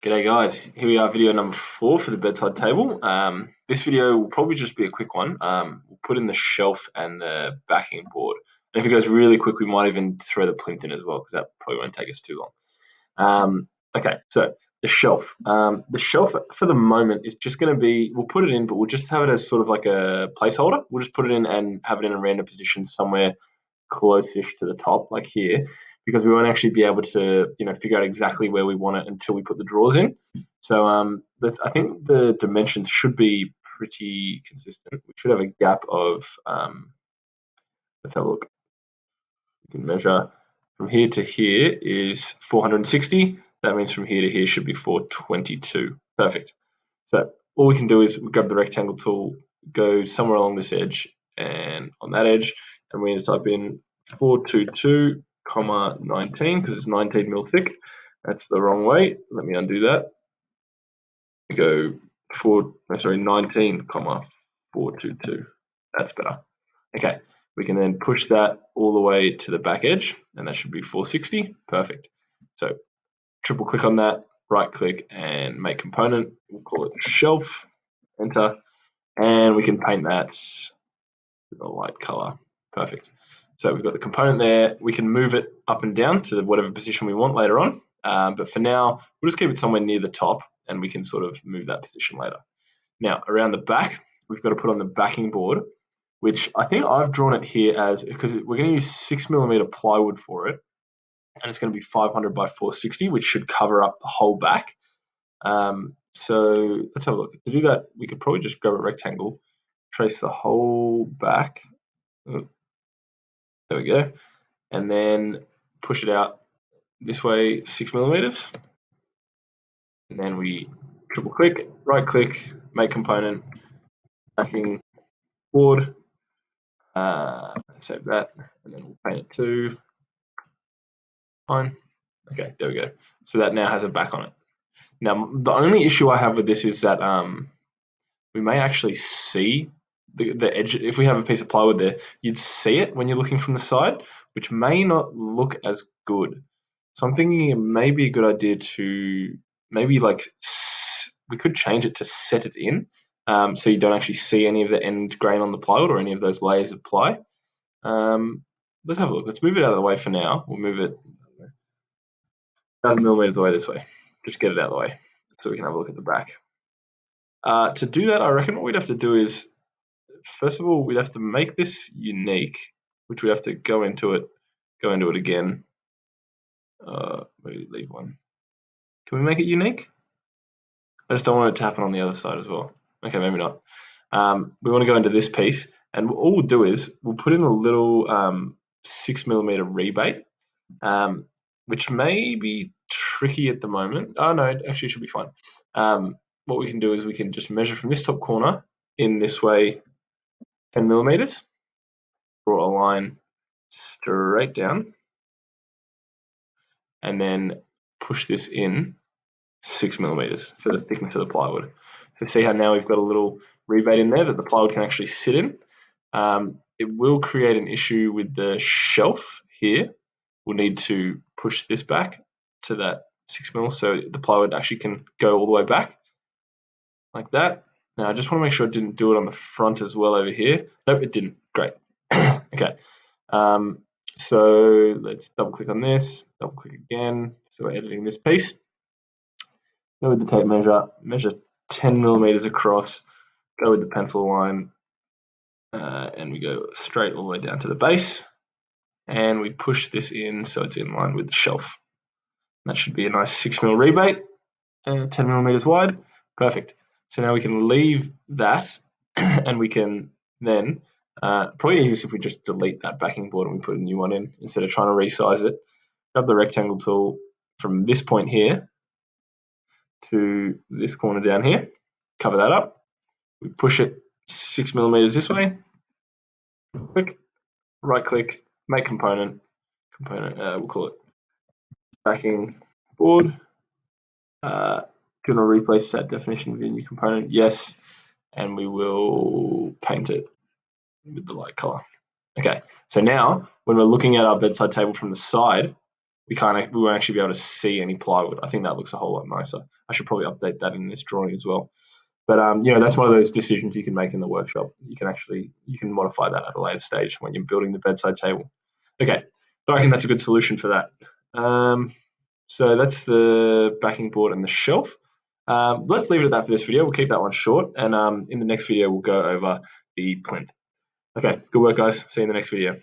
G'day guys, here we are, video number 4 for the bedside table. This video will probably just be a quick one. We'll put in the shelf and the backing board. And if it goes really quick, we might even throw the plinth in as well, because that probably won't take us too long. Okay, so the shelf. The shelf for the moment is just going to be, we'll put it in, but we'll just have it as sort of like a placeholder. We'll just put it in and have it in a random position somewhere close-ish to the top, like here, because we won't actually be able to, figure out exactly where we want it until we put the drawers in. So I think the dimensions should be pretty consistent. We should have a gap of, let's have a look. You can measure from here to here is 460. That means from here to here should be 422. Perfect. So all we can do is grab the rectangle tool, go somewhere along this edge and on that edge, and we're going to type in 422, 19, because it's 19 mil thick. That's the wrong way. Let me undo that. We go 19, 422. That's better. Okay, we can then push that all the way to the back edge, and that should be 460. Perfect. So triple click on that, right click and make component. We'll call it shelf, enter, and we can paint that with a light color. Perfect. So we've got the component there. We can move it up and down to whatever position we want later on. But for now, we'll just keep it somewhere near the top and we can sort of move that position later. Now, around the back, we've got to put on the backing board, which I think I've drawn it here as, because we're going to use 6mm plywood for it. And it's going to be 500 by 460, which should cover up the whole back. So let's have a look. To do that, we could probably just grab a rectangle, trace the whole back. Oh, there we go. And then push it out this way 6mm. And then we triple click, right click, make component, backing board. Save that, and then we'll paint it too. Fine. Okay, there we go. So that now has a back on it. Now, the only issue I have with this is that we may actually see the edge. If we have a piece of plywood there, you'd see it when you're looking from the side, which may not look as good. So I'm thinking it may be a good idea to maybe we could change it to set it in, so you don't actually see any of the end grain on the plywood or any of those layers of ply. Let's have a look. Let's move it out of the way for now. We'll move it 1,000mm away this way. Just get it out of the way so we can have a look at the back. To do that, I reckon what we'd have to do is, first of all, we'd have to make this unique, which we have to go into it again. Maybe leave one. Can we make it unique? I just don't want it to happen on the other side as well. Okay, maybe not. We want to go into this piece, and all we'll do is we'll put in a little 6mm rebate, which may be tricky at the moment. Oh no, it actually should be fine. What we can do is we can just measure from this top corner in this way 10mm, draw a line straight down, and then push this in 6mm for the thickness of the plywood. So see how now we've got a little rebate in there that the plywood can actually sit in. It will create an issue with the shelf here. We'll need to push this back to that 6mm so the plywood actually can go all the way back like that. Now I just want to make sure it didn't do it on the front as well over here. Nope, it didn't. Great. Okay. So let's double click on this, double click again. So we're editing this piece. Go with the tape measure, measure 10mm across, go with the pencil line, and we go straight all the way down to the base. And we push this in so it's in line with the shelf. That should be a nice 6mm rebate, 10mm wide. Perfect. So now we can leave that and we can then, probably easiest if we just delete that backing board and we put a new one in instead of trying to resize it. Grab the rectangle tool from this point here to this corner down here, cover that up. We push it 6mm this way, click, right click, make component, we'll call it backing board. Do you want to replace that definition with a new component? Yes, and we will paint it with the light color. Okay, so now when we're looking at our bedside table from the side, we won't actually be able to see any plywood. I think that looks a whole lot nicer. I should probably update that in this drawing as well. But that's one of those decisions you can make in the workshop. You can modify that at a later stage when you're building the bedside table. Okay, so I reckon that's a good solution for that. So that's the backing board and the shelf. Let's leave it at that for this video. We'll keep that one short, and in the next video we'll go over the plinth. Okay, good work, guys. See you in the next video.